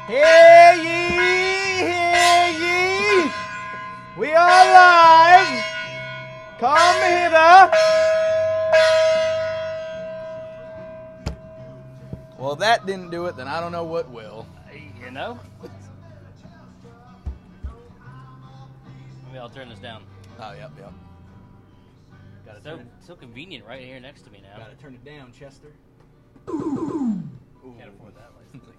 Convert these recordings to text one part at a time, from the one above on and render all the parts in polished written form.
Hear ye, hear ye. We are live. Come hither. Well, if that didn't do it, then I don't know what will. You know? Maybe I'll turn this down. Oh, yep. So convenient right here next to me now. Gotta turn it down, Chester. Can't afford that licensing.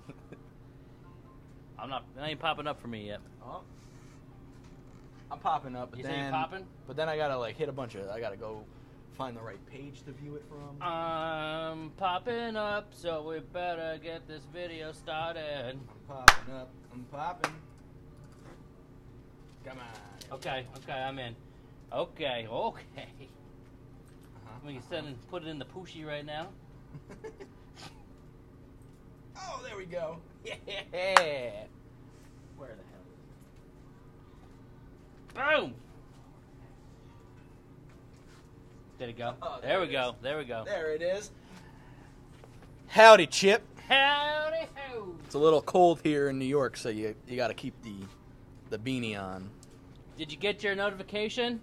That ain't popping up for me yet. Oh. I'm popping up, but You say you're popping? But then I gotta hit a bunch of. I gotta go find the right page to view it from. I'm popping up, so we better get this video started. I'm popping up. I'm popping. Come on. Okay, I'm in. Okay. We can put it in the Pooshie right now. Oh, there we go. Yeah. Where the hell? Boom! Did it go? Oh, there we go. There we go. There it is. Howdy, Chip. Howdy ho! It's a little cold here in New York, so you got to keep the beanie on. Did you get your notification?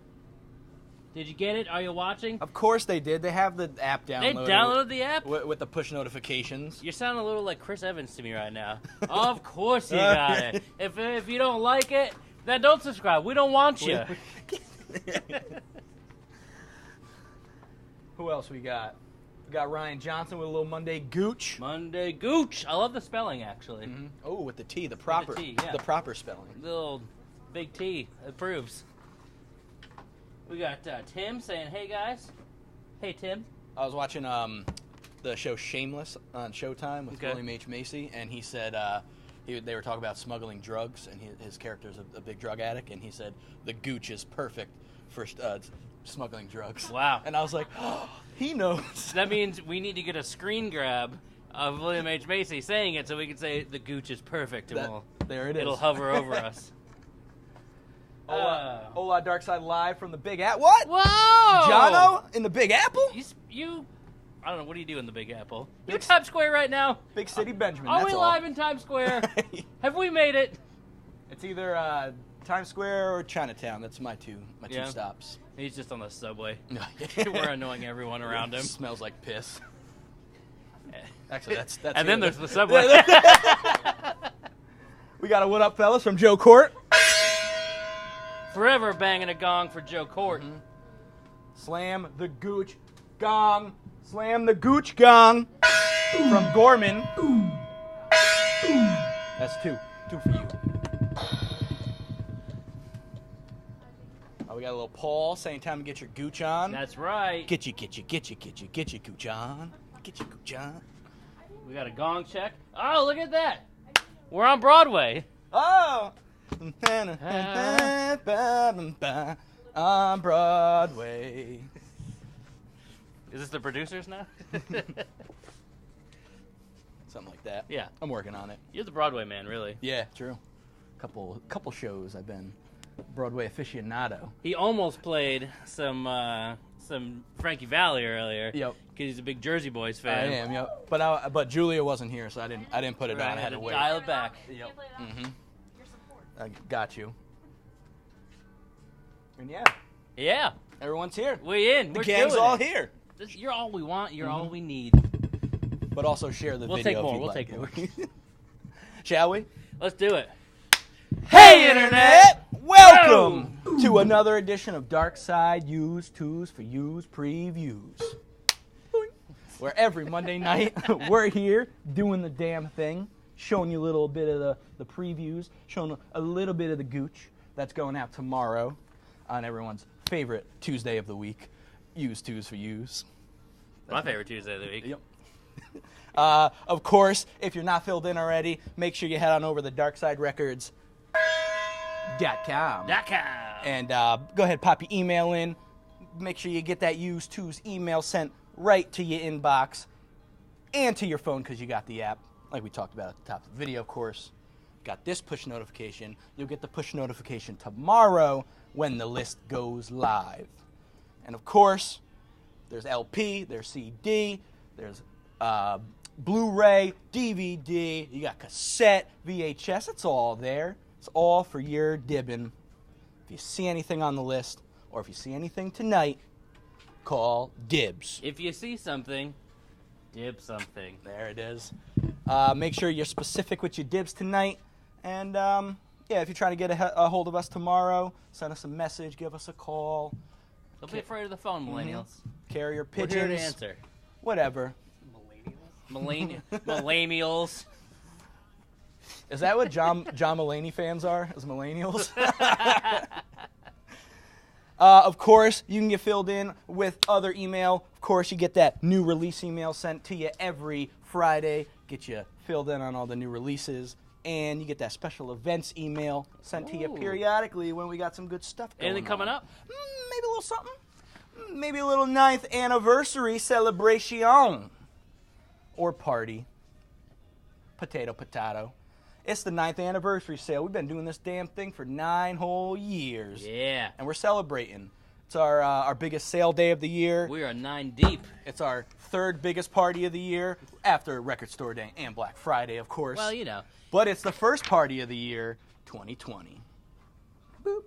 Did you get it? Are you watching? Of course they did. They have the app downloaded. They downloaded the app? With the push notifications. You sound a little like Chris Evans to me right now. Of course you got it. If you don't like it, then don't subscribe. We don't want you. Who else we got? We got Ryan Johnson with a little Monday Gooch. Monday Gooch. I love the spelling, actually. Mm-hmm. Oh, with the T, the proper, T, yeah. the proper spelling. Little big T approves. We got Tim saying, "Hey guys." Hey Tim. I was watching the show Shameless on Showtime with William H. Macy, and he said they were talking about smuggling drugs, and his character's a big drug addict, and he said the Gooch is perfect for smuggling drugs. Wow. And I was like, oh, he knows. That means we need to get a screen grab of William H. Macy saying it so we can say the Gooch is perfect, and there it is. It'll hover over us. Hola, Darkside Live from the Big Apple. What? Whoa! Jono in the Big Apple? You I don't know, what do you do in the Big Apple? You in Times Square right now? Big City Benjamin, Are that's we all. live in Times Square? Have we made it? It's either Times Square or Chinatown. That's my two stops. He's just on the subway. We're annoying everyone around him. Smells like piss. Actually, that's and then there's the subway. We got a what up, fellas, from Joe Court. Forever banging a gong for Joe Court. Mm-hmm. Slam the Gooch gong. Slam the Gooch gong from Gorman. That's two. Two for you. Oh, we got a little Paul saying time to get your Gooch on. That's right. Get your Gooch on. Get your Gooch on. We got a gong check. Oh, look at that. We're on Broadway. Oh! On Broadway. Is this the producers now? Something like that. Yeah. I'm working on it. You're the Broadway man, really. Yeah, true. Couple shows I've been Broadway aficionado. He almost played some Frankie Valli earlier. Yep. Because he's a big Jersey Boys fan. I am, yep. But Julia wasn't here, so I didn't put it on. I had to wait. Dial it back. Yep. Mm-hmm. I got you. And Yeah. everyone's here. We in. The gang's all here. You're all we want. You're all we need. But also share the We'll video. take more. If you'd We'll like. take more. Shall we? Let's do it. Hey, Internet! Welcome to another edition of Dark Side Use Twos for Use Previews. Where every Monday night we're here doing the damn thing, showing you a little bit of the previews, showing a little bit of the gooch that's going out tomorrow on everyone's favorite Tuesday of the week, Use Twos for Use. My favorite Tuesday of the week. Yep. Of course, if you're not filled in already, make sure you head on over to darksiderecords.com. And go ahead, pop your email in. Make sure you get that Use Twos email sent right to your inbox and to your phone because you got the app, like we talked about at the top of the video, of course. Got this push notification. You'll get the push notification tomorrow when the list goes live. And of course, there's LP, there's CD, there's Blu-ray, DVD, you got cassette, VHS, it's all there. It's all for your dibbing. If you see anything on the list, or if you see anything tonight, call dibs. If you see something, dib something. There it is. Make sure you're specific with your dibs tonight. And, if you're trying to get a hold of us tomorrow, send us a message, give us a call. Don't be afraid of the phone, millennials. Carrier We're pigeons. here to answer. Whatever. Millennials. Is that what John Mulaney fans are? As millennials? Of course, you can get filled in with other email. Of course, you get that new release email sent to you every Friday. Get you filled in on all the new releases. And you get that special events email sent to you periodically when we got some good stuff going on. Anything coming up? Maybe a little something. Maybe a little 9th anniversary celebration. Or party. Potato. It's the 9th anniversary sale. We've been doing this damn thing for 9 whole years. Yeah. And we're celebrating. It's our biggest sale day of the year. We are 9 deep. It's our 3rd biggest party of the year, after Record Store Day and Black Friday, of course. Well, you know. But it's the first party of the year, 2020. Boop,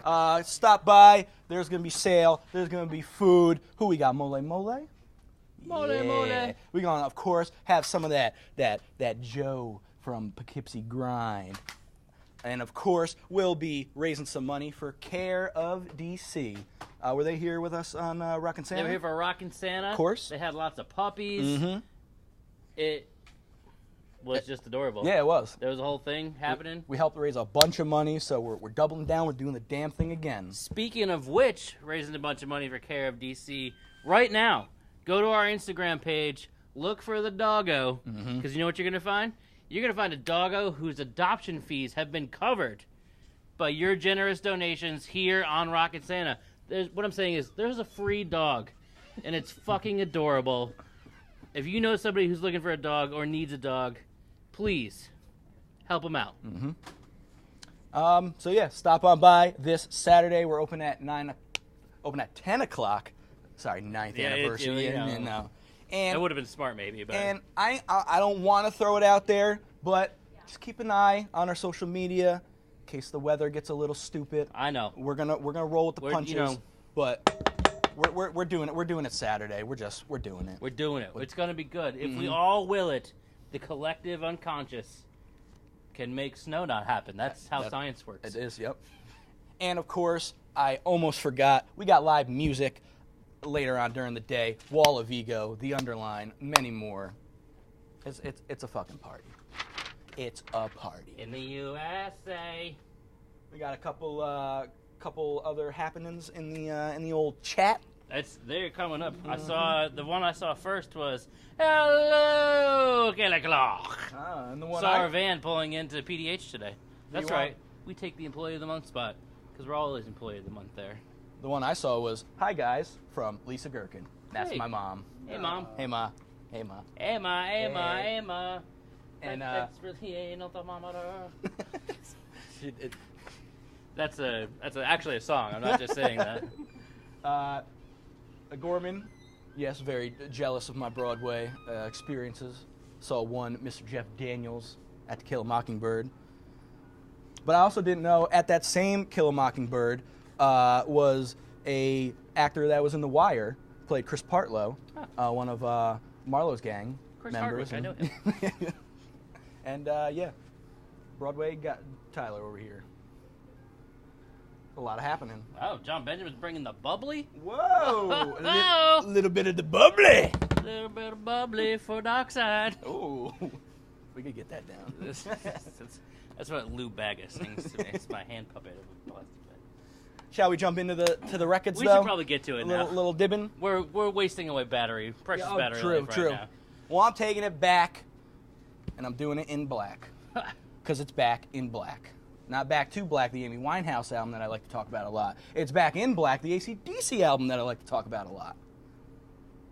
boop. Stop by. There's going to be sale. There's going to be food. Who we got? Mole? Mole. We're going to, of course, have some of that Joe from Poughkeepsie Grind. And, of course, we'll be raising some money for Care of DC. Were they here with us on Rockin' Santa? They were here for Rockin' Santa. Of course. They had lots of puppies. Mm-hmm. It was just adorable. Yeah, it was. There was a whole thing happening. We helped raise a bunch of money, so we're doubling down. We're doing the damn thing again. Speaking of which, raising a bunch of money for Care of DC right now. Go to our Instagram page, look for the doggo, because you know what you're going to find? You're going to find a doggo whose adoption fees have been covered by your generous donations here on Rockin' Santa. What I'm saying is, there's a free dog, and it's fucking adorable. If you know somebody who's looking for a dog or needs a dog, please help them out. Stop on by this Saturday. We're open at 10 o'clock. Sorry, 9th anniversary. That would have been smart, maybe. But. And I don't want to throw it out there, but just keep an eye on our social media in case the weather gets a little stupid. I know. We're gonna roll with the punches, but we're doing it. We're doing it Saturday. We're doing it. We're doing it. It's gonna be good. If we all will it, the collective unconscious can make snow not happen. That's how science works. It is. Yep. And of course, I almost forgot. We got live music later on during the day. Wall of Ego, The Underline, many more. It's a fucking party. It's a party. In the USA. We got a couple other happenings in the old chat. They're coming up. I saw the one I saw first was hello, Kelly Clock. And the one saw our van pulling into PDH today. That's right. We take the Employee of the Month spot because we're always Employee of the Month there. The one I saw was "Hi guys" from Lisa Gherkin. That's my mom. Hey mom. Hey ma. Hey ma. Hey ma. Hey ma. Hey ma. And that's really ain't no thermometer. That's actually a song. I'm not just saying that. Gorman, yes, very jealous of my Broadway experiences. Saw one Mr. Jeff Daniels at To Kill a Mockingbird. But I also didn't know at that same Kill a Mockingbird was a actor that was in The Wire, played Chris Partlow, one of Marlowe's gang Chris members. Hardwick, I know him. And Broadway got Tyler over here. A lot happening. Oh, John Benjamin's bringing the bubbly? Whoa! Whoa! A little bit of the bubbly. A little bit of bubbly for Dockside. Oh, we could get that down. That's what Lou Bagga sings to me. It's my hand puppet of a plastic bag. Shall we jump into the records, We though? should probably get to it now. Little dibbing? We're wasting away precious battery life right now. Well, I'm taking it back, and I'm doing it in black. Because it's back in black. Not Back to Black, the Amy Winehouse album that I like to talk about a lot. It's Back in Black, the AC/DC album that I like to talk about a lot.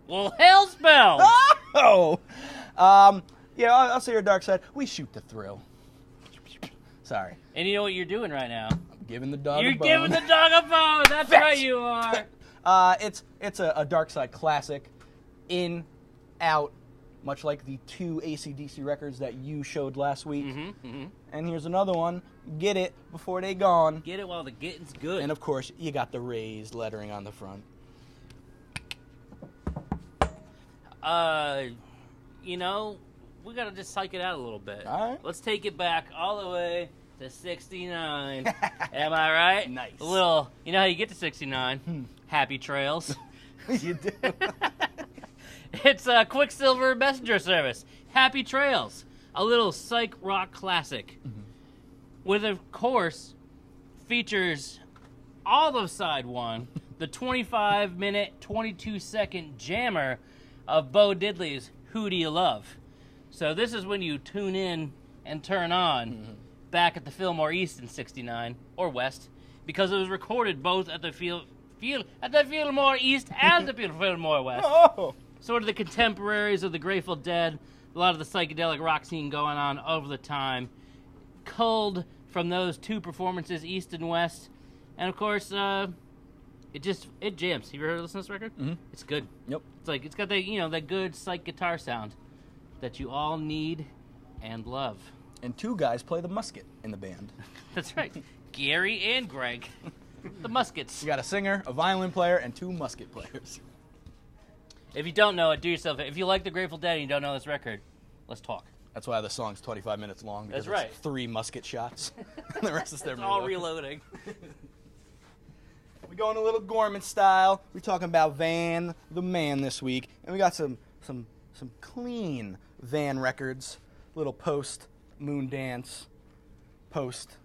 Well, hell's bells! Oh! I'll say your dark side. We shoot the thrill. Sorry. And you know what you're doing right now? I'm giving the dog a bone. You're giving the dog a bone! That's right, you are! It's a dark side classic. In, out, much like the 2 AC/DC records that you showed last week. Mm-hmm. And here's another one. Get it before they gone. Get it while the getting's good. And of course, you got the raised lettering on the front. You know, we gotta just psych it out a little bit. All right. Let's take it back all the way to 69. Am I right? Nice. A little, you know how you get to 69? Happy trails. You do. It's Quicksilver Messenger Service. Happy Trails. A little psych rock classic. With, of course, features all of side one, the 25-minute, 22-second jammer of Bo Diddley's Who Do You Love? So this is when you tune in and turn on back at the Fillmore East in 69, or West, because it was recorded both at the Fillmore East and the Fillmore West. Oh! Sort of the contemporaries of the Grateful Dead, a lot of the psychedelic rock scene going on over the time, culled from those two performances, East and West, and of course, it jams. Have you ever listened to this record? Mm-hmm. It's good. Yep. It's got that good psych guitar sound that you all need and love. And 2 guys play the musket in the band. That's right, Gary and Greg, the Muskets. You got a singer, a violin player, and 2 musket players. If you don't know it, do yourself. If you like the Grateful Dead and you don't know this record, let's talk. That's why the song's 25 minutes long. Because That's right. It's 3 musket shots. And the rest is their It's all reloading. We're going a little Gorman style. We're talking about Van the Man this week. And we got some clean Van records. Little post Moon Dance. Post.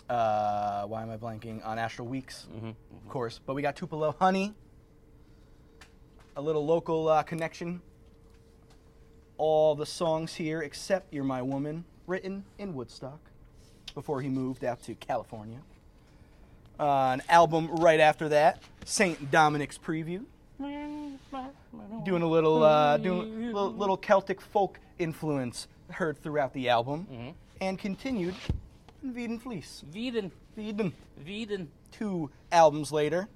Why am I blanking? On Astral Weeks, of course. But we got Tupelo Honey. A little local connection. All the songs here, except You're My Woman, written in Woodstock before he moved out to California. An album right after that, St. Dominic's Preview. Doing a little Celtic folk influence heard throughout the album. And continued in Veed and Fleece. Veeden. 2 albums later.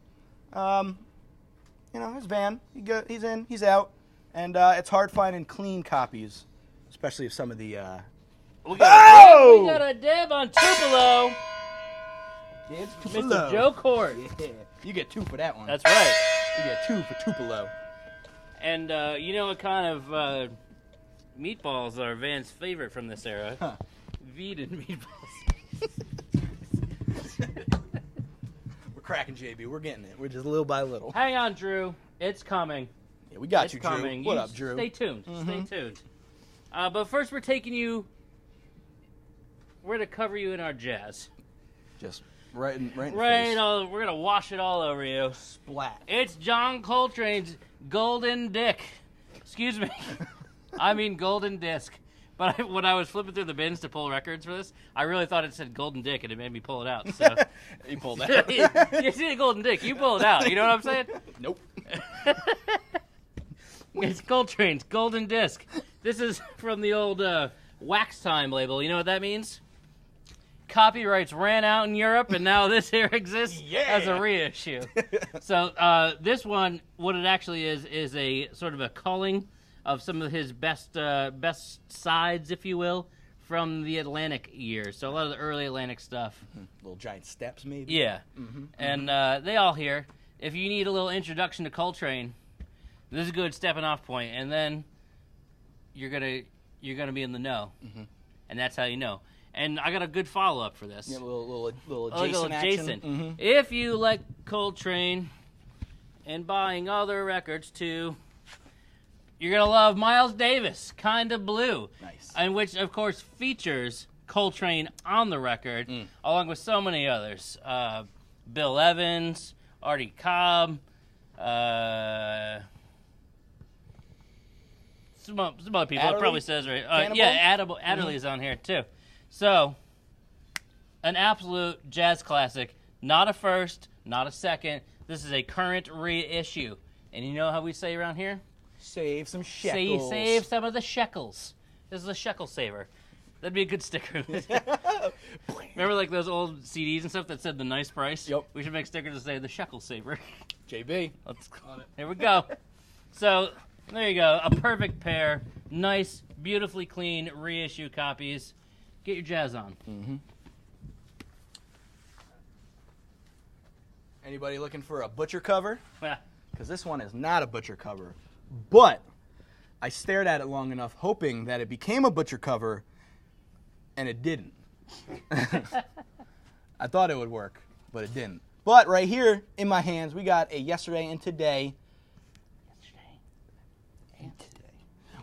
His Van. He's in, he's out. And it's hard finding clean copies, especially of some of the... We got a dab on Tupelo. Mr. Joe Court. Yeah. You get 2 for that one. That's right. You get 2 for Tupelo. And you know what kind of meatballs are Van's favorite from this era? Huh. Veeden meatballs. We're cracking, JB. We're getting it. We're just little by little. Hang on, Drew. It's coming. Yeah, we got It's you, Drew. coming. What You up, Drew? Stay tuned. Stay tuned. But first, we're taking you. We're going to cover you in our jazz. Just right in the face. We're going to wash it all over you. Splat. It's John Coltrane's Golden Dick. Excuse me. I mean Golden Disc. But when I was flipping through the bins to pull records for this, I really thought it said Golden Dick, and it made me pull it out. So You pulled that. you see the Golden Dick, you pull it out. You know what I'm saying? Nope. It's Coltrane's Golden Disc. This is from the old Wax Time label. You know what that means? Copyrights ran out in Europe, and now this here exists as a reissue. So this one, what it actually is a sort of a culling of some of his best sides, if you will, from the Atlantic years. So a lot of the early Atlantic stuff. Little giant steps, maybe. Yeah. And they all hear. If you need a little introduction to Coltrane, this is a good stepping off point, and then you're gonna be in the know, and that's how you know. And I got a good follow up for this. Yeah, little Little adjacent action. Jason. If you like Coltrane and buying other records too, you're gonna love Miles Davis, Kinda Blue, Nice. and which of course features Coltrane on the record, along with so many others. Bill Evans, Artie Cobb, some other people. Adderley? It probably says right. Cannibal? Yeah, Adderley's on here too. So, an absolute jazz classic. Not a first, not a second. This is a current reissue. And you know how we say around here? Save some shekels. Save some of the shekels. This is a shekel saver. That'd be a good sticker. Remember like those old CDs and stuff that said the nice price? Yep. We should make stickers that say the shekel saver. JB. Here we go. So, There you go. A perfect pair. Nice, beautifully clean reissue copies. Get your jazz on. Mm-hmm. Anybody looking for a butcher cover? Because this one is not a butcher cover. But I stared at it long enough hoping that it became a butcher cover, and it didn't. I thought it would work, but it didn't. But right here in my hands, we got a yesterday and today.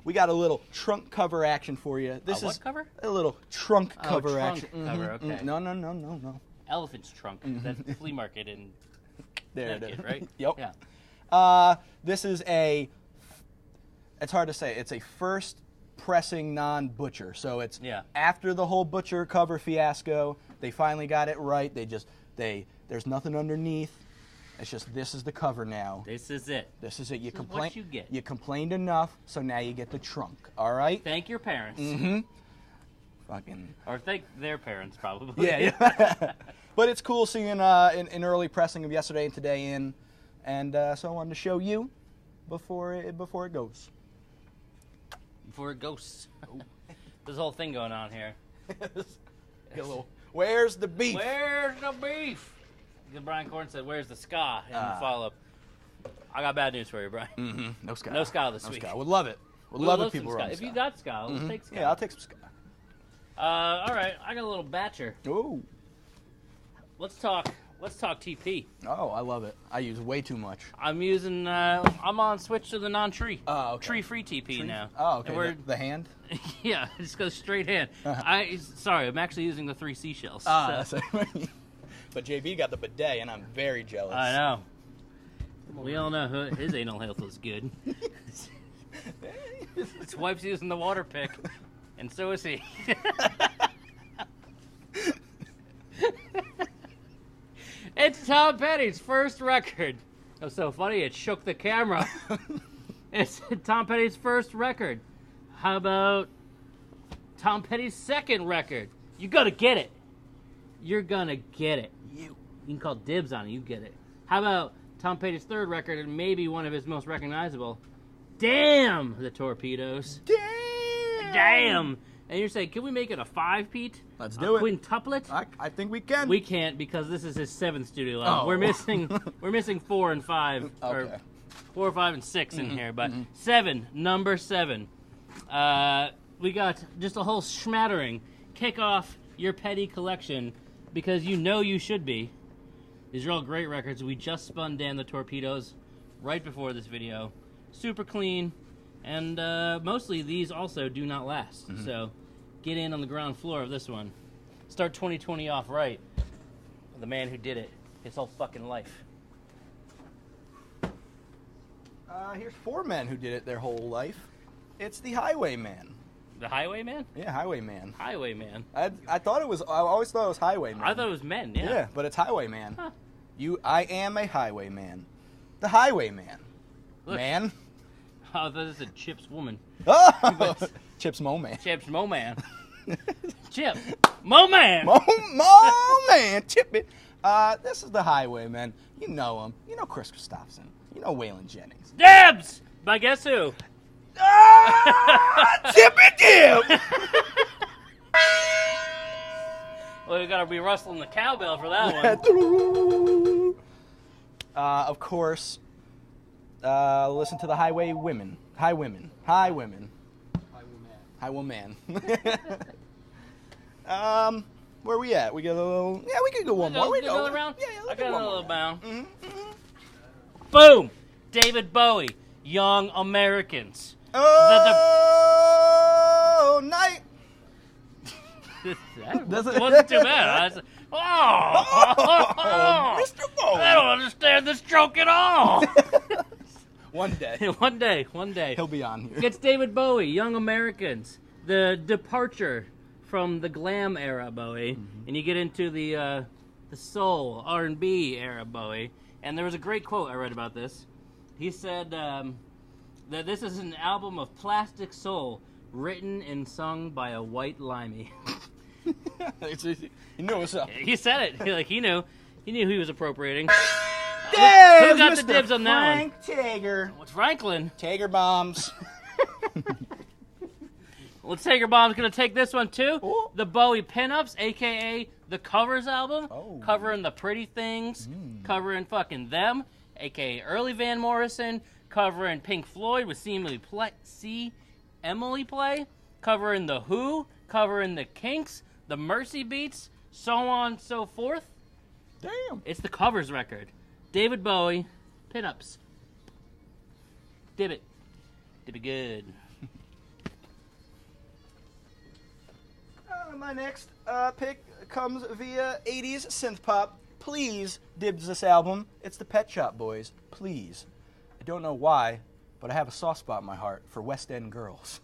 We got a little trunk cover action for you. This what is cover? A little trunk cover trunk action. cover, okay. No. Elephant's trunk. That flea market in There it Connecticut, is. right? Yep. Yeah. This is it's hard to say. It's a first pressing non-butcher. So it's after the whole butcher cover fiasco, they finally got it right. There's nothing underneath. It's just this is the cover now. This is it. This is it. This is what you get. You complained enough, so now you get the trunk. All right? Thank your parents. Mm-hmm. Fucking. Or thank their parents, probably. Yeah. But it's cool seeing an early pressing of yesterday and today in, and so I wanted to show you before it goes. Before it goes. There's a whole thing going on here. Get a little. Where's the beef? Where's the beef? Brian Corn said, "Where's the ska?" And follow up. I got bad news for you, Brian. Mm-hmm. No ska. No ska this no week. Ska. Would love it. Would love it. People were on If ska. you got ska, let's take ska. Yeah, I'll take some ska. All right, I got a little batcher. Ooh. Let's talk TP. Oh, I love it. I use way too much. I'm using. I'm on switch to the non-tree. Oh, okay. Tree-free TP now. Oh, okay. And we're, The hand. yeah, it just goes straight hand. Sorry, I'm actually using the 3 seashells. So. But JB got the bidet, and I'm very jealous. I know. We all know his anal health is good. His wife's using the water pick, and so is he. It's Tom Petty's first record. It was so funny, it shook the camera. It's Tom Petty's first record. How about Tom Petty's second record? You gotta get it. You're gonna get it. You can call dibs on it, you get it. How about Tom Petty's third record and maybe one of his most recognizable? Damn the Torpedoes. Damn. And you're saying, can we make it a 5-peat? Let's do it. Quintuplet? I think we can. We can't because this is his 7th studio album. Oh. We're missing 4 and 5. Okay. Or 4, 5, and 6 in here, but 7, number 7. We got just a whole smattering. Kick off your Petty collection because you know you should be. These are all great records. We just spun Damn the Torpedoes right before this video. Super clean. And mostly these also do not last. So get in on the ground floor of this one. Start 2020 off right. The man who did it his whole fucking life. Here's 4 men who did it their whole life. It's the Highwayman. The Highwayman? Yeah, Highwayman. Highwayman. I thought it was. I always thought it was Highwayman. I thought it was men, yeah. Yeah, but it's Highwayman. Huh. I am a Highwayman. The Highwayman. Look. Man. Oh, I thought this said Chip's woman. Oh! Chip's Mo Man. Chip's Mo Man. Chip. Mo Man! Mo Man. Chip it. This is the Highwayman. You know him. You know Chris Christopherson. You know Waylon Jennings. Dibs! By guess who? Chip it, Jim! Well, you gotta be rustling the cowbell for that one. Of course, listen to the Highwayman. Where we at? We got a little. Yeah, we could go one more. We go another round? Yeah, I let's got do one a little more. bound. Boom! David Bowie, Young Americans. Oh, night. That wasn't too bad. Mr. Bowie. I don't understand this joke at all. One day. One day. He'll be on here. It's David Bowie, Young Americans. The departure from the glam era Bowie, and you get into the soul R&B era Bowie. And there was a great quote I read about this. He said that this is an album of plastic soul written and sung by a white limey. You know what's up. He said it. He knew he was appropriating. Dibs! Who got the Mr. dibs on that one? Frank Tager. What's Franklin? Tager bombs. Well, Tager Bomb's going to take this one, too. Ooh. The Bowie Pinups, a.k.a. the Covers album. Oh. Covering the Pretty Things. Covering fucking Them, a.k.a. early Van Morrison. Covering Pink Floyd with See Emily Play. Covering The Who. Covering The Kinks. The Mercy Beats. So on and so forth. Damn. It's the Covers record. David Bowie, Pinups. Dib it. Dib it good. My next pick comes via 80s synth pop. Please dibs this album. It's the Pet Shop Boys. Please. I don't know why, but I have a soft spot in my heart for West End girls.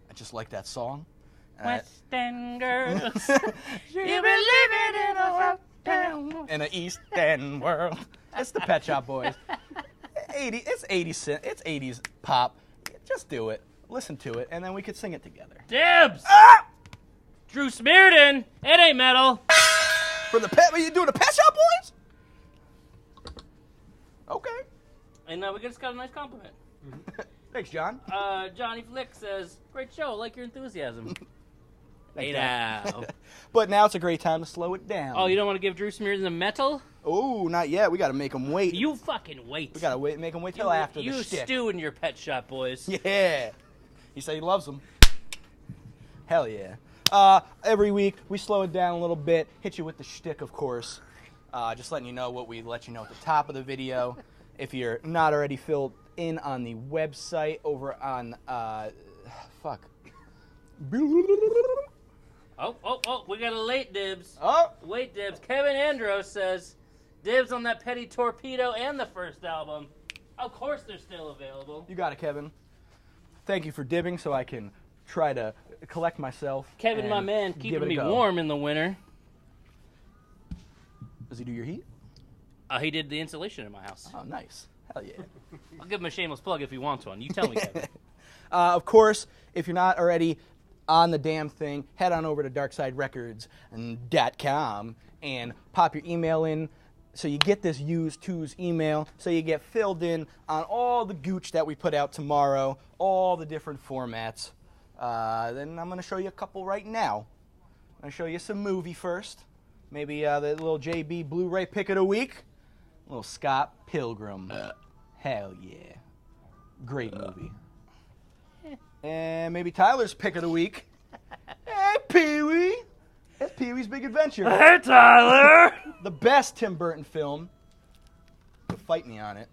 I just like that song. West End girls. You've been living in a town in an East End world. It's the Pet Shop Boys. It's 80s pop. Just do it. Listen to it, and then we could sing it together. Dibs! Ah! Drew Smearden. It ain't metal. For the pet, you doing the Pet Shop Boys? Okay. And we just got a nice compliment. Thanks, John. Johnny Flick says, great show, like your enthusiasm. Thanks, Hey John. now. But now it's a great time to slow it down. Oh, you don't want to give Drew Smearden the metal? Oh, not yet. We got to make them wait. You fucking wait. We got to make them wait till after you the shtick. stew in your Pet Shop Boys. Yeah. He said he loves them. Hell yeah. Every week, we slow it down a little bit, hit you with the shtick, of course. Just letting you know what we let you know at the top of the video. If you're not already filled in on the website over on, Oh, we got a late dibs. Oh, Wait dibs. Kevin Andros says, dibs on that Petty Torpedo and the first album. Of course they're still available. you got it, Kevin. Thank you for dibbing so I can try to collect myself. Kevin, and my man, give keeping it a me go. warm in the winter. Does he do your heat? He did the insulation in my house. Oh, nice. Hell yeah. I'll give him a shameless plug if he wants one. You tell me, Kevin. Of course, if you're not already on the damn thing, head on over to darksiderecords.com and pop your email in so you get this used twos email, so you get filled in on all the gooch that we put out tomorrow, all the different formats. Then I'm going to show you a couple right now. I'm going to show you some movie first. Maybe the little JB Blu-ray pick of the week. A little Scott Pilgrim. Hell yeah. Great movie. And maybe Tyler's pick of the week. Hey, Pee-wee. It's Pee-wee's Big Adventure. Hey, Tyler! The best Tim Burton film. You'll fight me on it.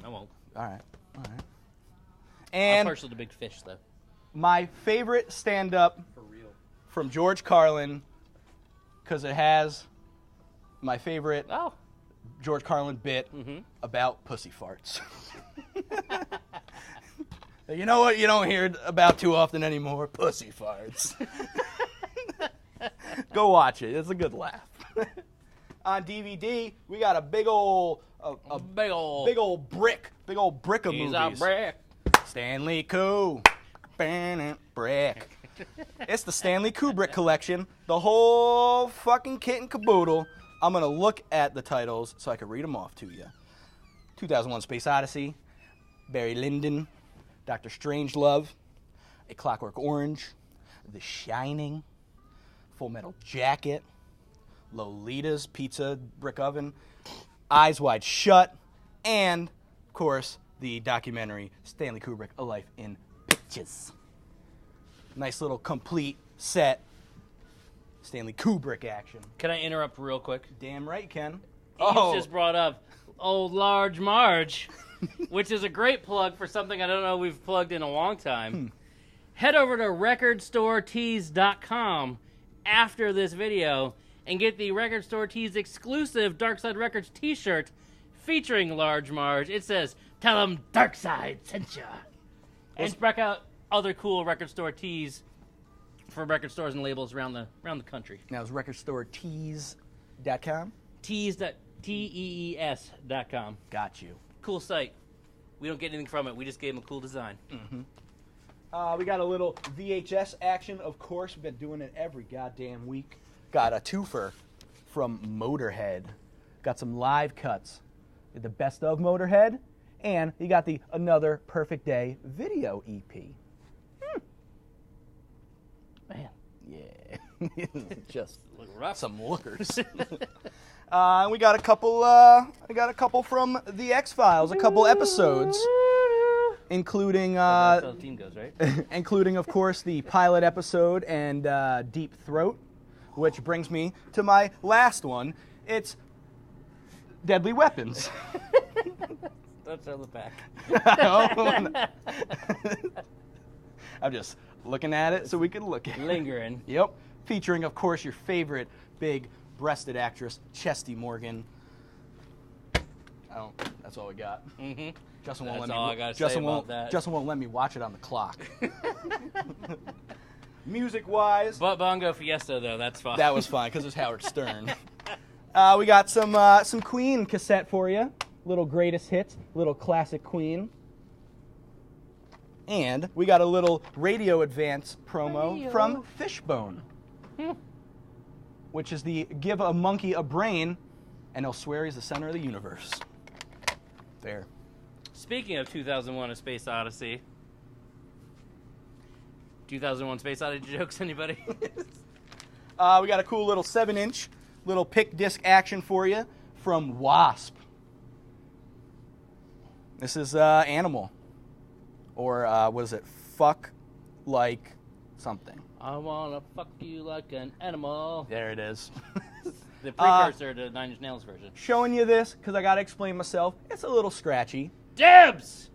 I won't. All right. I'm And partial to big fish, though. my favorite stand-up from George Carlin, because it has my favorite Oh. George Carlin bit about pussy farts. You know what you don't hear about too often anymore? Pussy farts. Go watch it. It's a good laugh. On DVD, we got a big old Big ol' brick of He's movies. a brick. Stanley Brick. It's the Stanley Kubrick collection. The whole fucking kit and caboodle. I'm going to look at the titles so I can read them off to you. 2001 Space Odyssey, Barry Lyndon, Dr. Strangelove, A Clockwork Orange, The Shining, Full Metal Jacket, Lolita's Pizza Brick Oven, Eyes Wide Shut, and, of course, the documentary Stanley Kubrick, A Life in Pictures. Nice little complete set Stanley Kubrick action. Can I interrupt real quick? Damn right, Ken. Eves just brought up Old Large Marge, which is a great plug for something I don't know we've plugged in a long time. Head over to recordstoretees.com after this video and get the Record Store Tees exclusive Dark Side Records t-shirt featuring Large Marge. It says, "Tell 'em Dark Side sent ya." And check out other cool Record Store Tees for record stores and labels around the country. Now, is recordstoretees.com? Tees.com. Got you. Cool site. We don't get anything from it. We just gave them a cool design. We got a little VHS action, of course. We've been doing it every goddamn week. Got a twofer from Motorhead. Got some live cuts the Best of Motorhead, and you got the Another Perfect Day video EP. Man, Yeah, just look rough. some lookers. We got a couple. I got a couple from the X-Files, a couple episodes, including That's how the team goes, right? including, of course, the pilot episode and Deep Throat, which brings me to my last one. It's Deadly Weapons. Don't throw the back. I'm just looking at it so we can look at it. Lingering. Yep. Featuring, of course, your favorite big-breasted actress, Chesty Morgan. That's all we got. Mm-hmm. Justin won't That's let me. all I gotta say Justin about won't. that. Justin won't let me watch it on the clock. Music-wise, But Bongo Fiesta, though, that's fine. that was fine because it's Howard Stern. We got some Queen cassette for you. Little greatest hits, little classic Queen. And we got a little Radio Advance promo Radio. from Fishbone, which is the give a monkey a brain, and he'll swear he's the center of the universe. There. Speaking of 2001: A Space Odyssey. 2001: Space Odyssey jokes, anybody? We got a cool little 7-inch little pick disc action for you from Wasp. This is Animal. Or what is it? Fuck like something. I wanna fuck you like an animal. There it is. The precursor to Nine Inch Nails version. Showing you this because I got to explain myself. It's a little scratchy. Dibs!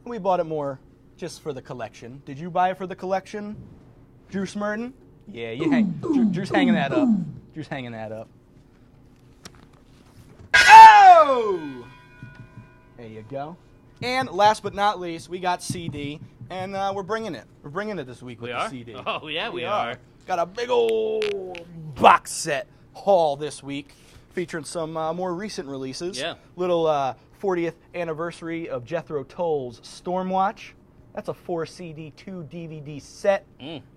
We bought it more just for the collection. Did you buy it for the collection, Drew Smurden? Yeah, Drew's hanging that up. Drew's hanging that up. Oh! There you go. And last but not least, we got CD, and we're bringing it. We're bringing it this week with We the are? CD. Oh, yeah, we are. Got a big old box set haul this week, featuring some more recent releases. Yeah. Little 40th anniversary of Jethro Tull's Stormwatch. That's a 4 CD, 2 DVD set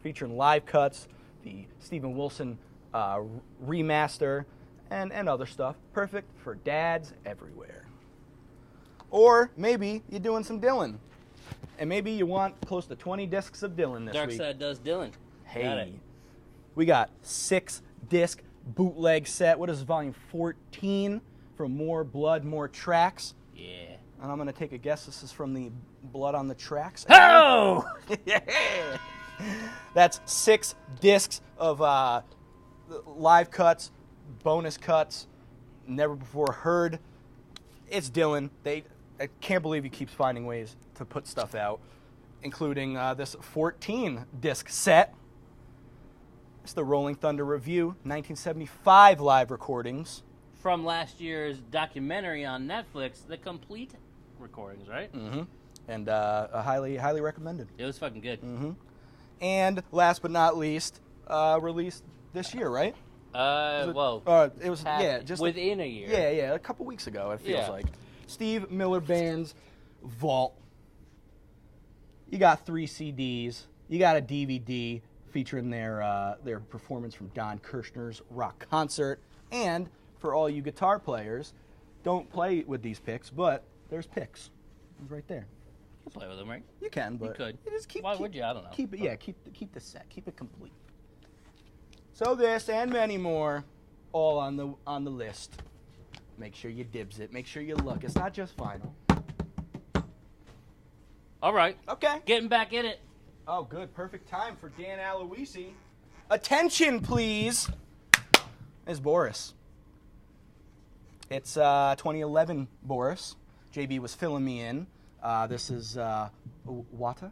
featuring live cuts, the Steven Wilson remaster, and other stuff. Perfect for dads everywhere. Or maybe you're doing some Dylan, and maybe you want close to 20 discs of Dylan this Dark week. Side does Dylan. Got Hey, it. we got 6-disc bootleg set. What is this, volume 14 from More Blood, More Tracks? Yeah. And I'm going to take a guess this is from the Blood on the Tracks. Oh! Yeah. That's 6 discs of live cuts, bonus cuts, never before heard. It's Dylan. I can't believe he keeps finding ways to put stuff out, including this 14-disc set. It's the Rolling Thunder Review, 1975 live recordings. From last year's documentary on Netflix, the complete recordings, right? Mm-hmm. And highly, highly recommended. It was fucking good. Mm-hmm. And last but not least, released this year, right? It was just within a year. Yeah, a couple weeks ago, it feels Yeah. like. Steve Miller Band's Vault. You got 3 CDs. You got a DVD featuring their performance from Don Kirshner's rock concert. And for all you guitar players, don't play with these picks, but there's picks. It's right there. You can play with them, right? You can, but could. you just keep. Why would you? I don't know. Keep it. Yeah, keep the set. Keep it complete. So this and many more, all on the list. Make sure you dibs it. Make sure you look. It's not just vinyl. All right. Okay. Getting back in it. Oh, good. Perfect time for Dan Aloisi. Attention, please. It's Boris. It's 2011 Boris. JB was filling me in. This is Wata.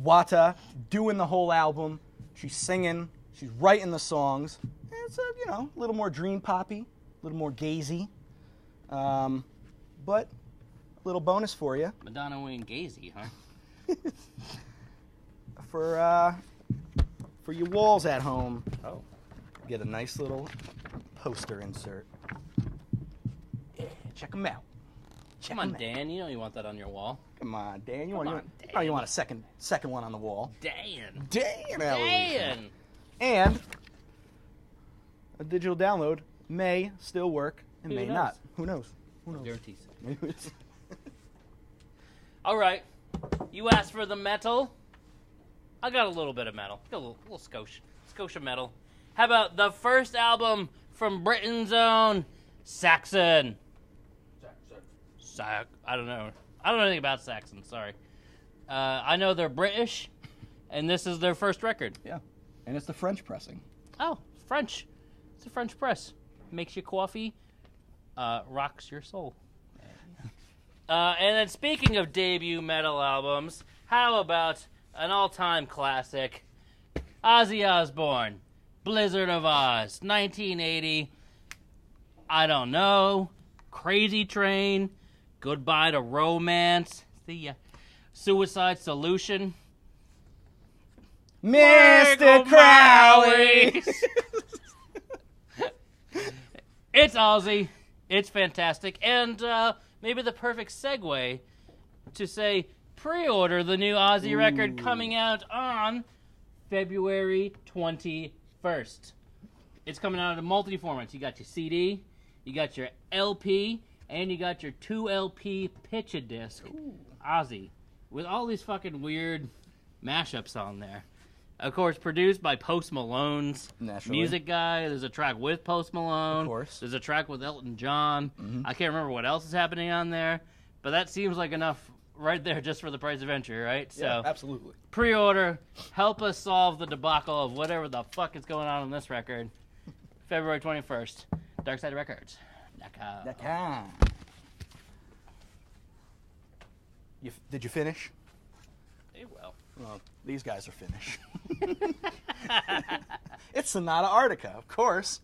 Wata doing the whole album. She's singing. She's writing the songs. It's a little more dream poppy, a little more gazy. But a little bonus for you. Madonna Wayne Gazy, huh? For your walls at home. Oh. Get a nice little poster insert. Yeah, check them out. Check Come on, 'em out. Dan. You know you want that on your wall. Come on, Dan. Come on, Oh, Dan. you want a second one on the wall? Dan. Dan Aloisi. Dan. And a digital download may still work and Who may knows? not. Who knows? Who knows? Guarantees. Maybe it's- All right. You asked for the metal. I got a little bit of metal. Got a little Scotia metal. How about the first album from Britain's own Saxon? I don't know. I don't know anything about Saxon. Sorry. I know they're British, and this is their first record. yeah. And it's the French pressing. Oh, French. It's a French press. Makes you coffee. Rocks your soul. And then speaking of debut metal albums, how about an all-time classic, Ozzy Osbourne, Blizzard of Oz, 1980. I don't know. Crazy Train, Goodbye to Romance, the Suicide Solution. Mr. Crowley! It's Ozzy. It's fantastic. And maybe the perfect segue to say pre-order the new Ozzy record coming out on February 21st. It's coming out in multi-formats. You got your CD, you got your LP, and you got your 2LP pitch-a-disc Ozzy with all these fucking weird mashups on there. Of course, produced by Post Malone's Naturally. music guy. There's a track with Post Malone. Of course. There's a track with Elton John. I can't remember what else is happening on there, but that seems like enough right there just for the price of entry, right? Yeah, So absolutely. pre-order, help us solve the debacle of whatever the fuck is going on this record. February 21st, Dark Side Records. Did you finish? Hey, well. Well, these guys are finished. It's Sonata Arctica, of course.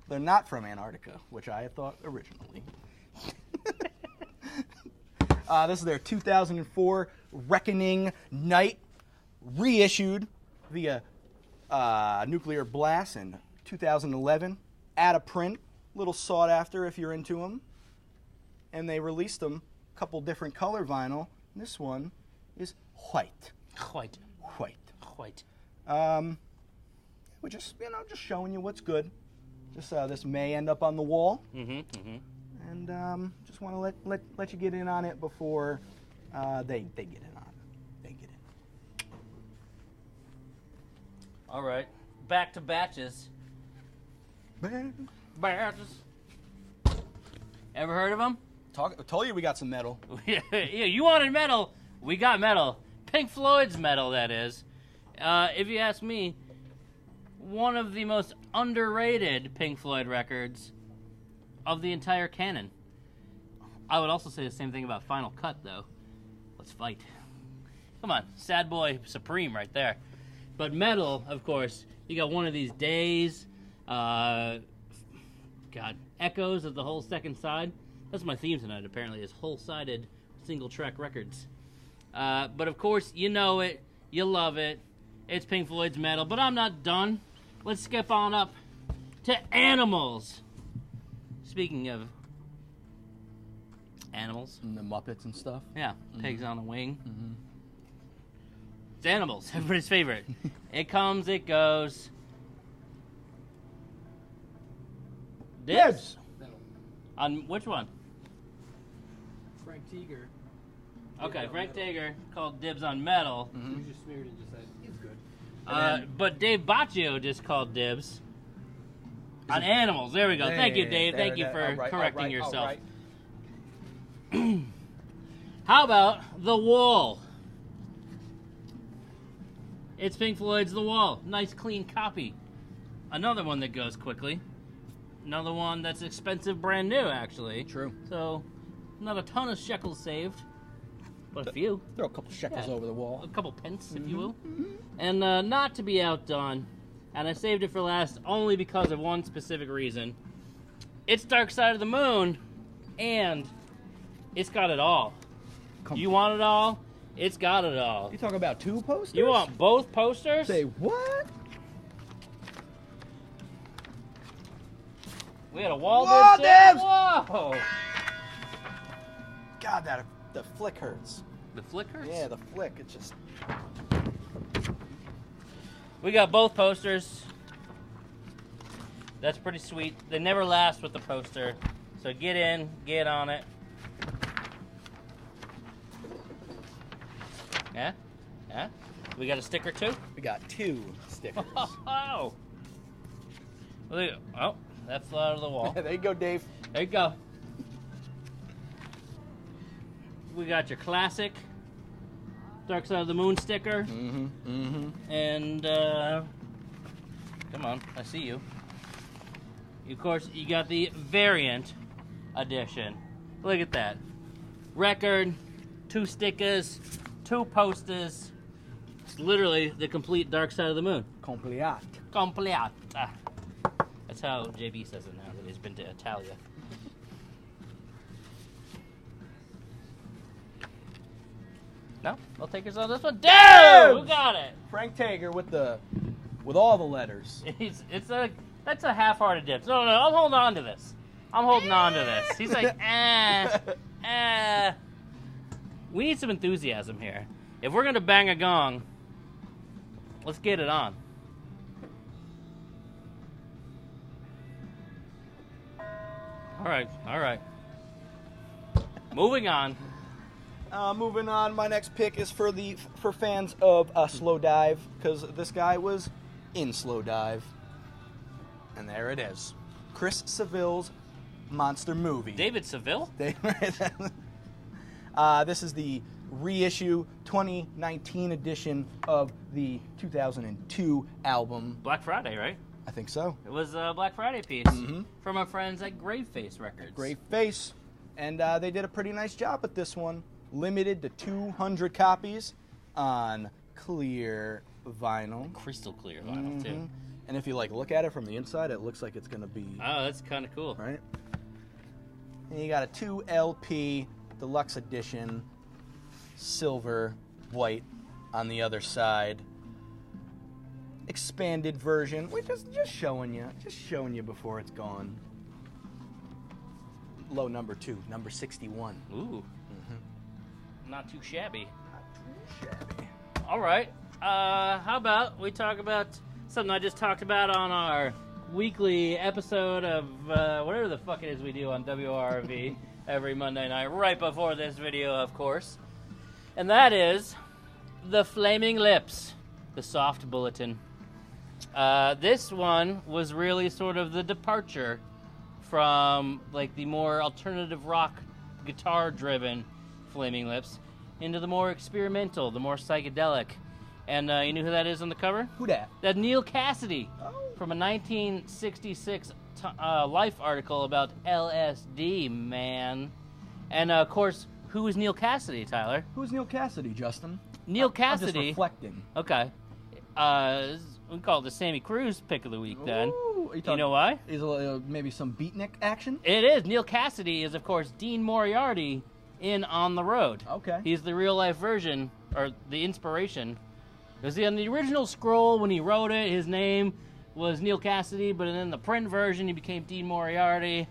They're not from Antarctica, which I had thought originally. This is their 2004 Reckoning Night, reissued via Nuclear Blast in 2011. Out of print, little sought after if you're into them. And they released them a couple different color vinyl. This one is white. White. White. We're just showing you what's good. Just this may end up on the wall, and just want to let you get in on it before they get in on it. They get in. All right. Back to batches. Batches. Ever heard of them? Told you we got some metal. Yeah, you wanted metal. We got metal. Pink Floyd's metal, that is. If you ask me, one of the most underrated Pink Floyd records of the entire canon. I would also say the same thing about Final Cut, though. Let's fight. Come on, Sad Boy Supreme right there. But metal, of course, you got One of These Days. Echoes of the Whole Second Side. That's my theme tonight, apparently, is whole-sided single-track records. But of course, you know it, you love it. It's Pink Floyd's metal, but I'm not done. Let's skip on up to Animals. Speaking of animals, And the Muppets and stuff. yeah, pigs on a wing. It's Animals, everybody's favorite. It comes, it goes. Dibs. On which one? Frank Teager. Okay, Frank Tager called dibs on metal. We just smeared it and just said, it's good. But Dave Baccio just called dibs on Animals. There we go. Thank you, Dave. Thank you for correcting yourself. How about The Wall? It's Pink Floyd's The Wall. Nice, clean copy. Another one that goes quickly. Another one that's expensive, brand new, actually. True. So, not a ton of shekels saved, but a few. Throw a couple shekels over the wall. A couple pence, if you will. And not to be outdone, and I saved it for last only because of one specific reason. It's Dark Side of the Moon, and it's got it all. You want it all? It's got it all. You talking about two posters? You want both posters? Say what? We had a wall Whoa, dibs there? dibs! Whoa! God, the flick hurts. The flickers? Yeah, the flick. It's just. We got both posters. That's pretty sweet. They never last with the poster. So get in, get on it. Yeah? Yeah? We got a sticker too? We got 2 stickers. Oh! Oh, that flew out of the wall. There you go, Dave. There you go. We got your classic Dark Side of the Moon sticker. Mm-hmm. Mm-hmm. And, come on, I see you. Of course, you got the variant edition. Look at that. Record, 2 stickers, 2 posters. It's literally the complete Dark Side of the Moon. Complete. Complete. That's how JB says it now that he's been to Italia. No? No takers on this one? Dude! Who got it? Frank Tager with all the letters. That's a half-hearted dip. No, I'm holding on to this. I'm holding on to this. He's like, We need some enthusiasm here. If we're going to bang a gong, let's get it on. All right. Moving on. Moving on, my next pick is for fans of Slow Dive, because this guy was in Slow Dive. And there it is. Chris Seville's monster movie. David Seville? This is the reissue 2019 edition of the 2002 album. Black Friday, right? I think so. It was a Black Friday piece from our friends at Graveface Records. Great face. And they did a pretty nice job with this one. Limited to 200 copies on clear vinyl. Crystal clear vinyl, too. And if you look at it from the inside, it looks like it's going to be... Oh, that's kind of cool. Right? And you got a 2 LP deluxe edition, silver, white on the other side. Expanded version. We're just showing you before it's gone. Low number 2, number 61. Ooh. Not too shabby. Not too shabby. All right. How about we talk about something I just talked about on our weekly episode of whatever the fuck it is we do on WRV every Monday night, right before this video, of course. And that is the Flaming Lips, the Soft Bulletin. This one was really sort of the departure from the more alternative rock, guitar-driven Flaming Lips into the more experimental, the more psychedelic. And you know who that is on the cover? Who dat? That's Neil Cassidy Oh. from a 1966 Life article about LSD, man. And, of course, who is Neil Cassidy, Tyler? Who's Neil Cassidy, Justin? Neil I'm just Cassidy... reflecting. Okay. We call it the Sammy Cruz pick of the week, then. Ooh, You know why? Is maybe some beatnik action? It is. Neil Cassidy is, of course, Dean Moriarty in On the Road. Okay. He's the real-life version, or the inspiration. Because on the original scroll, when he wrote it, his name was Neil Cassidy, but in the print version, he became Dean Moriarty.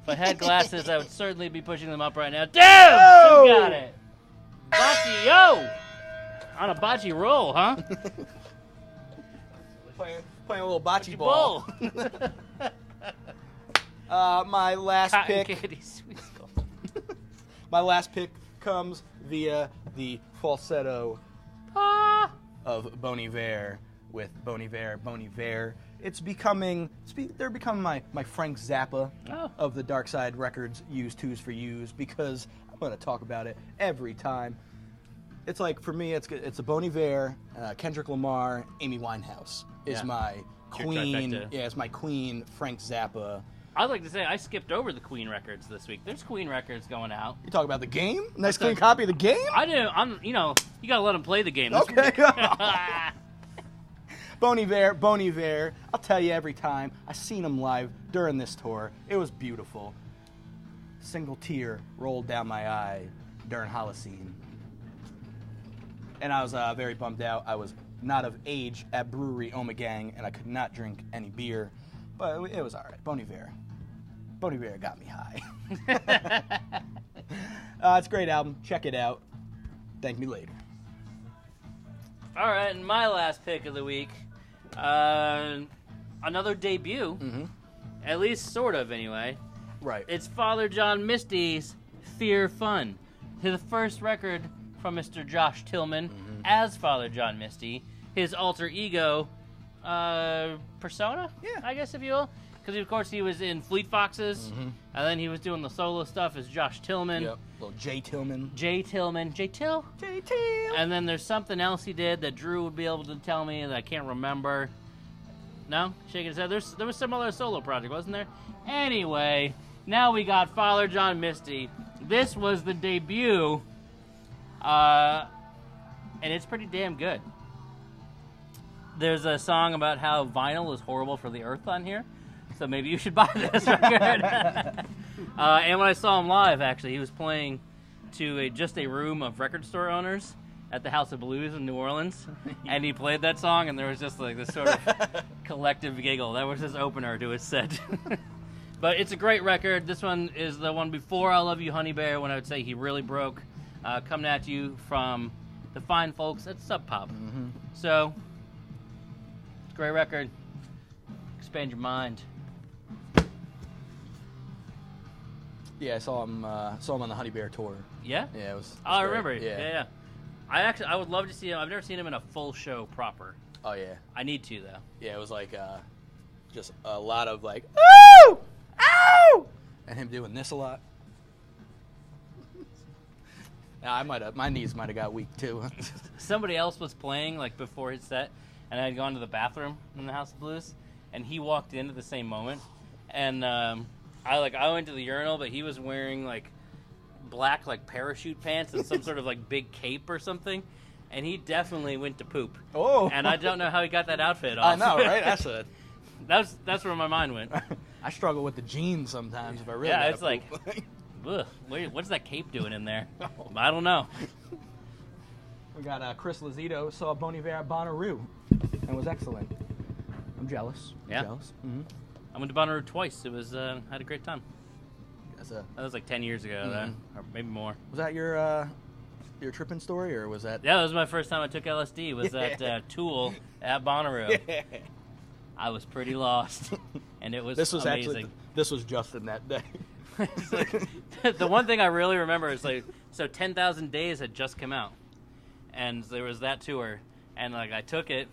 If I had glasses, I would certainly be pushing them up right now. Damn! Oh! Who got it? Bocce, yo! On a bocce roll, huh? Playing a little bocce ball. My last Cotton pick. candy sweet skull. My last pick comes via the falsetto of Bon Iver with Bon Iver. They're becoming my Frank Zappa of the Dark Side Records Used Twos for Use, because I'm going to talk about it every time. It's for me, it's a Bon Iver, Kendrick Lamar, Amy Winehouse is my Your queen. trifecta. Yeah, it's my queen, Frank Zappa. I'd like to say I skipped over the Queen records this week. There's Queen records going out. You talk about the game? Nice clean copy of the game? I didn't. You gotta let them play the game. This Okay. week. Bon Iver. I'll tell you every time. I seen him live during this tour. It was beautiful. Single tear rolled down my eye during Holocene. And I was very bummed out. I was not of age at Brewery Omegang, and I could not drink any beer. But it was all right. Bon Iver. Bon Iver got me high. It's a great album. Check it out. Thank me later. All right, and my last pick of the week, another debut at least sort of anyway. Right. It's Father John Misty's Fear Fun, his first record from Mr. Josh Tillman as Father John Misty, his alter ego persona, I guess, if you will. Because, of course, he was in Fleet Foxes, and then he was doing the solo stuff as Josh Tillman. Yep. Little J Tillman. J Tillman. J Till? J Till. And then there's something else he did that Drew would be able to tell me that I can't remember. No? Shaking his head. There was some other solo project, wasn't there? Anyway, now we got Father John Misty. This was the debut, and it's pretty damn good. There's a song about how vinyl is horrible for the earth on here, so maybe you should buy this record. And when I saw him live, actually, he was playing to just a room of record store owners at the House of Blues in New Orleans, and he played that song, and there was just like this sort of collective giggle. That was his opener to his set. But it's a great record. This one is the one before I Love You, Honey Bear, when I would say he really broke. Coming at you from the fine folks at Sub Pop. So, great record. Expand your mind. Yeah, I saw him on the Honey Bear tour. Yeah? Yeah, it was. Oh, I great. remember. Yeah. I would love to see him. I've never seen him in a full show proper. Oh yeah. I need to though. Yeah, it was like just a lot of like ooh, ow, and him doing this a lot. Now my knees might have got weak too. Somebody else was playing like before his set, and I had gone to the bathroom in the House of Blues, and he walked in at the same moment, and I went to the urinal, but he was wearing like black like parachute pants and some sort of like big cape or something, and he definitely went to poop. Oh, and I don't know how he got that outfit off. I know, right? That's where my mind went. I struggle with the jeans sometimes if I really. Yeah, gotta it's like, poop. ugh, what's that cape doing in there? I don't know. We got Chris Lozito saw Bon Iver at Bonnaroo and was excellent. I'm jealous. Yeah. Jealous. I went to Bonnaroo twice. It was had a great time. That That was like 10 years ago, though, or maybe more. Was that your tripping story, or was that? Yeah, that was my first time I took LSD. Was at Tool at Bonnaroo. I was pretty lost, and it was amazing. Actually this was Justin that day. Like, the one thing I really remember is like, so 10,000 Days had just come out, and there was that tour, and like I took it,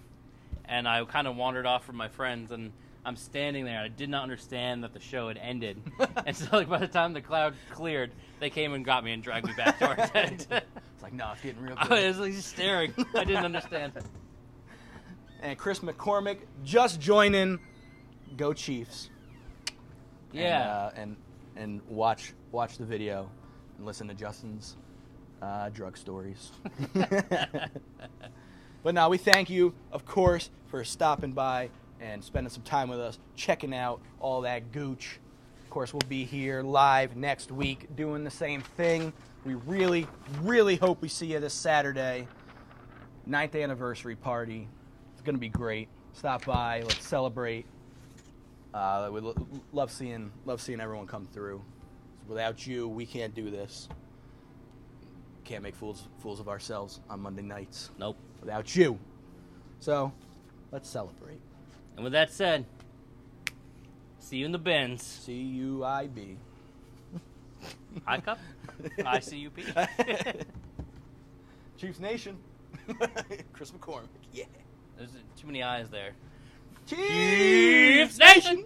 and I kind of wandered off from my friends, and I'm standing there. I did not understand that the show had ended, and so like by the time the cloud cleared, they came and got me and dragged me back to our tent. It's like, no, it's getting real good. I was like just staring. I didn't understand. And Chris McCormick just joining. Go Chiefs. Yeah. And watch the video and listen to Justin's drug stories. But now we thank you, of course, for stopping by and spending some time with us, checking out all that gooch. Of course, we'll be here live next week doing the same thing. We really, really hope we see you this Saturday. 9th anniversary party. It's going to be great. Stop by. Let's celebrate. We love seeing everyone come through. Without you, we can't do this. Can't make fools of ourselves on Monday nights. Nope. Without you. So, let's celebrate. And with that said, see you in the bins. C-U-I-B. I-Cup? I-C-U-P? Chiefs Nation. Chris McCormick. Yeah. There's too many eyes there. Chiefs Nation!